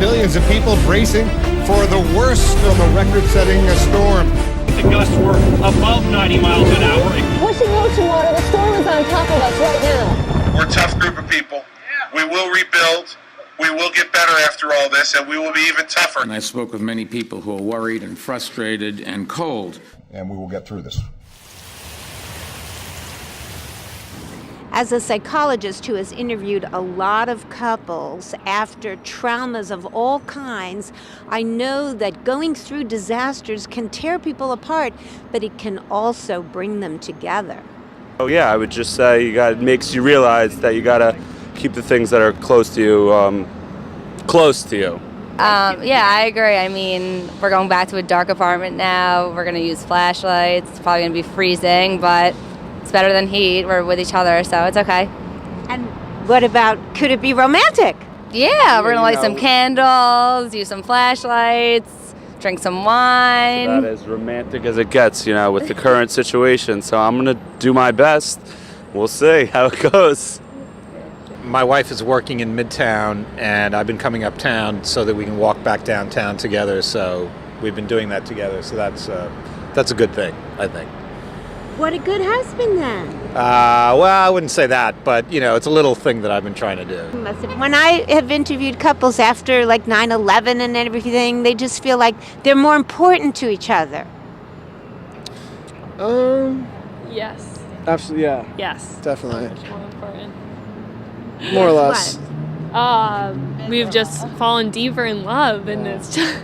millions of people bracing for the worst of a record-setting storm. The gusts were above 90 miles an hour. Pushing ocean water, the storm is on top of us right now. We're a tough group of people. We will rebuild. We will get better after all this, and we will be even tougher. And I spoke with many people who are worried and frustrated and cold. And we will get through this. As a psychologist who has interviewed a lot of couples after traumas of all kinds, I know that going through disasters can tear people apart, but it can also bring them together. Oh yeah, I would just say it makes you realize that you gotta keep the things that are close to you, close to you. Yeah, I agree. I mean, we're going back to a dark apartment now. We're gonna use flashlights. It's probably gonna be freezing, but it's better than heat. We're with each other, so it's okay. And what about, could it be romantic? Yeah, we're gonna light some candles, use some flashlights, drink some wine. About as romantic as it gets, with the current situation. So I'm gonna do my best. We'll see how it goes. My wife is working in Midtown, and I've been coming uptown so that we can walk back downtown together. So we've been doing that together. So that's a good thing, I think. What a good husband then. Well, I wouldn't say that, but it's a little thing that I've been trying to do. When I have interviewed couples after like 9/11 and everything, they just feel like they're more important to each other. Yes. Absolutely, yeah. Yes. Definitely. Much more important. More or less. We've just fallen deeper in love, and it's just...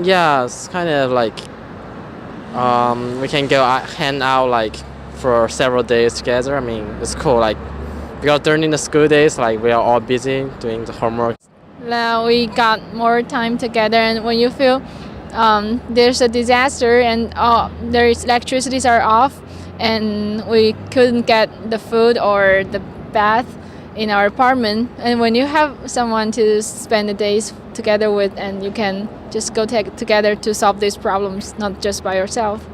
Yeah, it's kind of like we can go hang out like for several days together. I mean, it's cool. Like because during the school days, like we are all busy doing the homework. Now we got more time together, and when you feel there's a disaster and there's electricities are off, and we couldn't get the food or the bath in our apartment, and when you have someone to spend the days together with, and you can just go together to solve these problems, not just by yourself.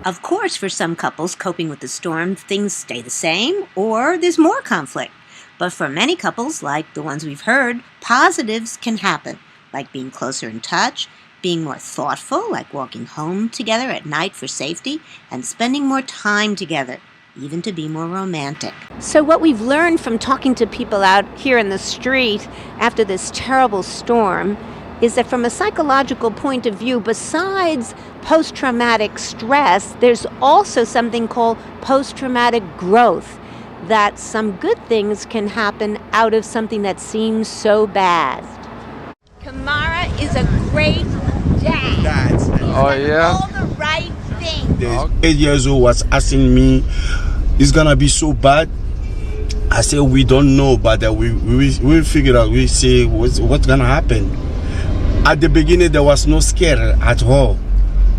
Of course, for some couples coping with the storm, things stay the same or there's more conflict. But for many couples, like the ones we've heard, positives can happen, like being closer in touch, being more thoughtful, like walking home together at night for safety, and spending more time together, even to be more romantic. So what we've learned from talking to people out here in the street after this terrible storm is that from a psychological point of view, besides post-traumatic stress, there's also something called post-traumatic growth, that some good things can happen out of something that seems so bad. Kamara is a great dad. Oh, yeah? All the right things. The 8 years old was asking me, it's gonna be so bad. I said, we don't know, but we figure out, we say, what's gonna happen? At the beginning, there was no scare at all.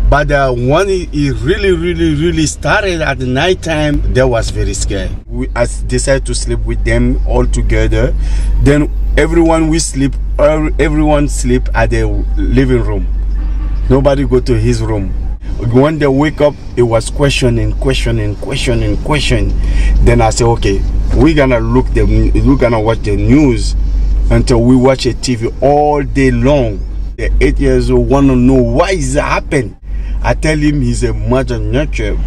But when it really started at the nighttime, that was very scary. I decided to sleep with them all together. Then everyone sleep at the living room. Nobody go to his room. When they wake up, it was questioning. Then I said, okay, we're gonna watch the news until we watch a TV all day long. The 8 years old want to know why is it happen. I tell him he's a mother nurture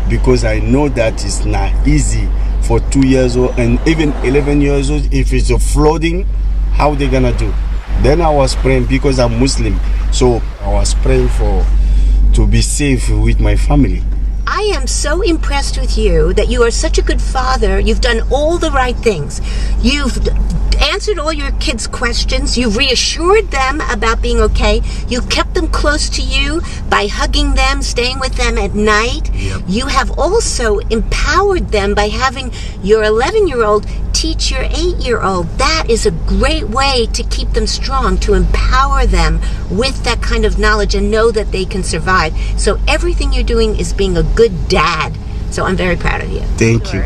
because I know that it's not easy for 2 years old and even 11 years old. If it's a flooding, how they gonna do? Then I was praying because I'm Muslim, so I was praying to be safe with my family. I am so impressed with you that you are such a good father. You've done all the right things. You've answered all your kids' questions. You've reassured them about being okay. You've kept them close to you by hugging them, staying with them at night. Yep. You have also empowered them by having your 11-year-old teach your 8-year-old. That is a great way to keep them strong, to empower them with that kind of knowledge and know that they can survive. So everything you're doing is being a good dad. So I'm very proud of you. Thank you.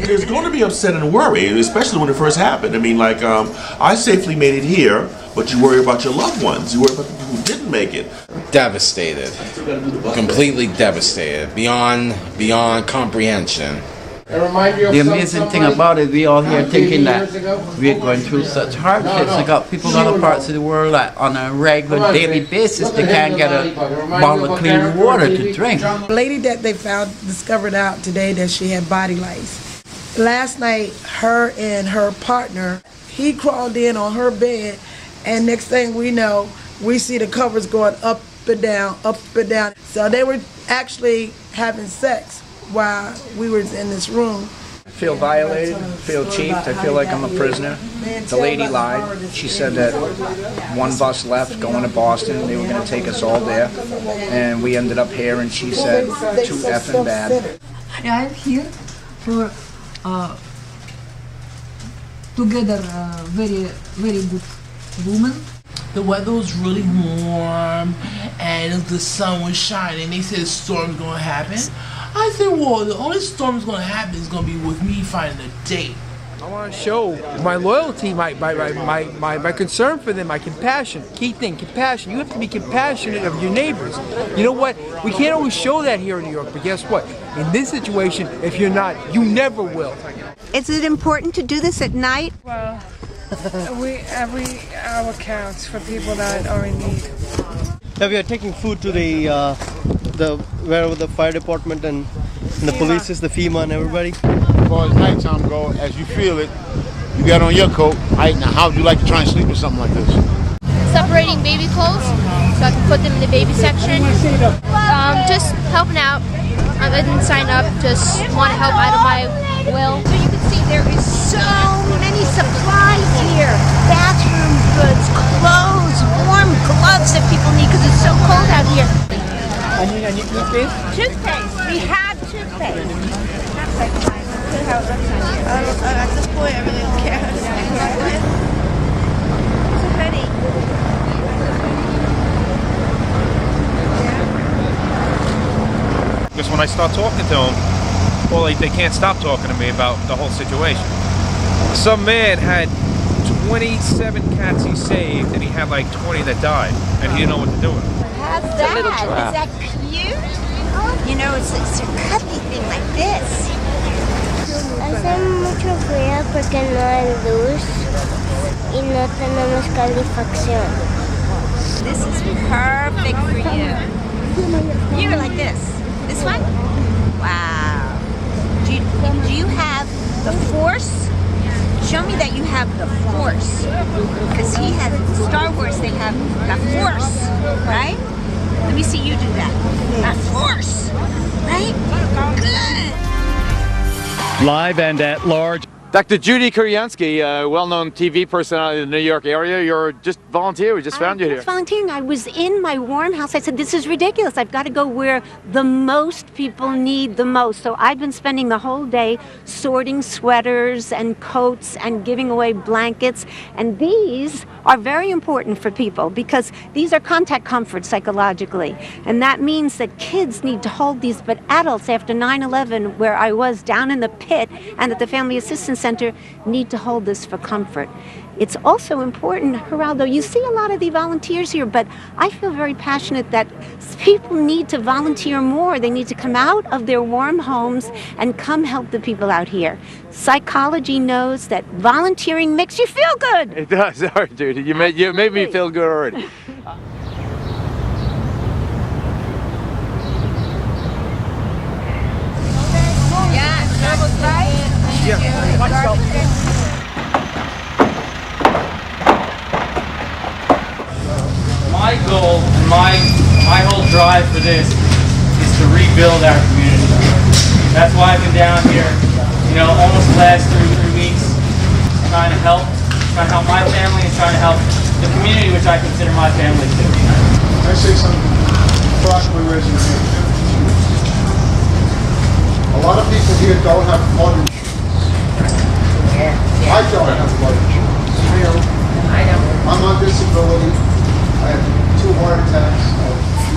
There's going to be upset and worry, especially when it first happened. I mean, like, I safely made it here, but you worry about your loved ones. You worry about the people who didn't make it. Devastated. Completely devastated. Beyond comprehension. The amazing thing about it, we all here thinking that we're going through such hardships. We got people in other parts of the world that on a regular daily basis they can't get a bottle of clean water to drink. The lady that they discovered out today that she had body lice. Last night, her and her partner, he crawled in on her bed, and next thing we know, we see the covers going up and down, up and down. So they were actually having sex while we were in this room. I feel violated, I feel cheaped, I feel like I'm a prisoner. The lady lied. She said that one bus left going to Boston, they were going to take us all there, and we ended up here, and she said too effing bad. I'm here for to get a very good woman. The weather was really warm and the sun was shining. They said a storm's gonna happen. I said, well, the only storm's gonna happen is gonna be with me finding a date. I want to show my loyalty, my concern for them, my compassion. Key thing, compassion. You have to be compassionate of your neighbors. You know what? We can't always show that here in New York, but guess what? In this situation, if you're not, you never will. Is it important to do this at night? Well, every hour counts for people that are in need. Yeah, we are taking food to the wherever the fire department and the police is, the FEMA and everybody. As far as nighttime go, as you feel it, you got on your coat. Now, how would you like to try and sleep with something like this? Separating baby clothes so I can put them in the baby section. Just helping out. I didn't sign up, just want to help out of my will. So you can see there is so many supplies here. Bathroom goods, clothes, warm gloves that people need because it's so cold out here. I need toothpaste? Toothpaste. We have toothpaste. Look how it looks on here. At this point, I really don't care. It's a hoodie. Because when I start talking to them, well, they can't stop talking to me about the whole situation. Some man had 27 cats he saved, and he had like 20 that died, and he didn't know what to do with them. How's that? Is that cute? You know, it's a cuddly thing like this. Hace mucho frío porque no hay luz y no tenemos calefacción. This is perfect for you. You're like this. This one? Wow. Do you have the force? Show me that you have the force. Because he has Star Wars, they have the force, right? Let me see you do that. The force, right? Good. Live and at large. Dr. Judy Kuriansky, a well-known TV personality in the New York area. You're just volunteer. We just found you here. Volunteering. I was in my warm house. I said, this is ridiculous. I've got to go where the most people need the most. So I've been spending the whole day sorting sweaters and coats and giving away blankets. And these are very important for people because these are contact comforts psychologically. And that means that kids need to hold these, but adults after 9/11, where I was down in the pit and at the Family Assistance Center, need to hold this for comfort. It's also important, Geraldo, you see a lot of the volunteers here, but I feel very passionate that people need to volunteer more. They need to come out of their warm homes and come help the people out here. Psychology knows that volunteering makes you feel good. It does. All right, Judy. You made me feel good already. My goal and my whole drive for this is to rebuild our community. That's why I've been down here, almost the last three weeks, trying to help my family and trying to help the community, which I consider my family too. I say something properly raising your hand. A lot of people here don't have flood insurance. I don't have flood insurance. I'm on disability. I had 2 heart attacks.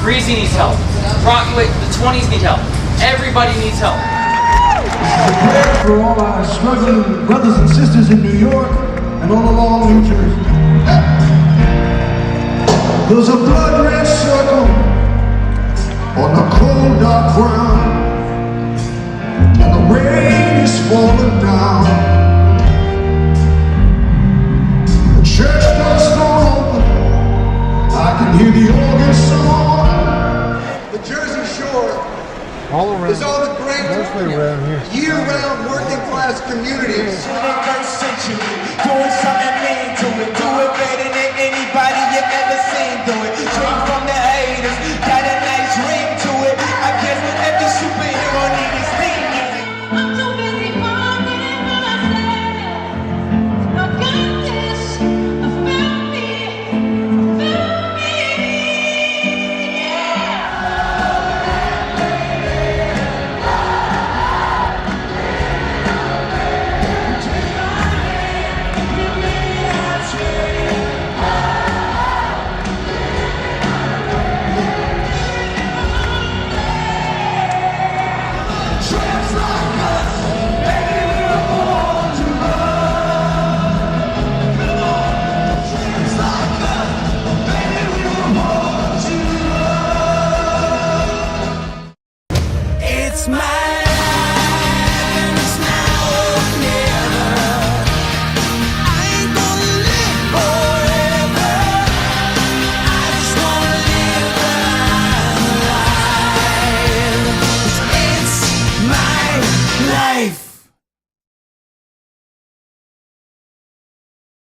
Greasy needs help. Rockaway, the 20s need help. Everybody needs help. For all our struggling brothers and sisters in New York and all along New Jersey. There's a blood red circle on the cold dark ground, and the rain falling down. The church doors don't open. I can hear the organ song. The Jersey Shore All around. is all the great year-round working-class communities. Doing something mean to it, do it better than anybody you ever seen. Do it straight from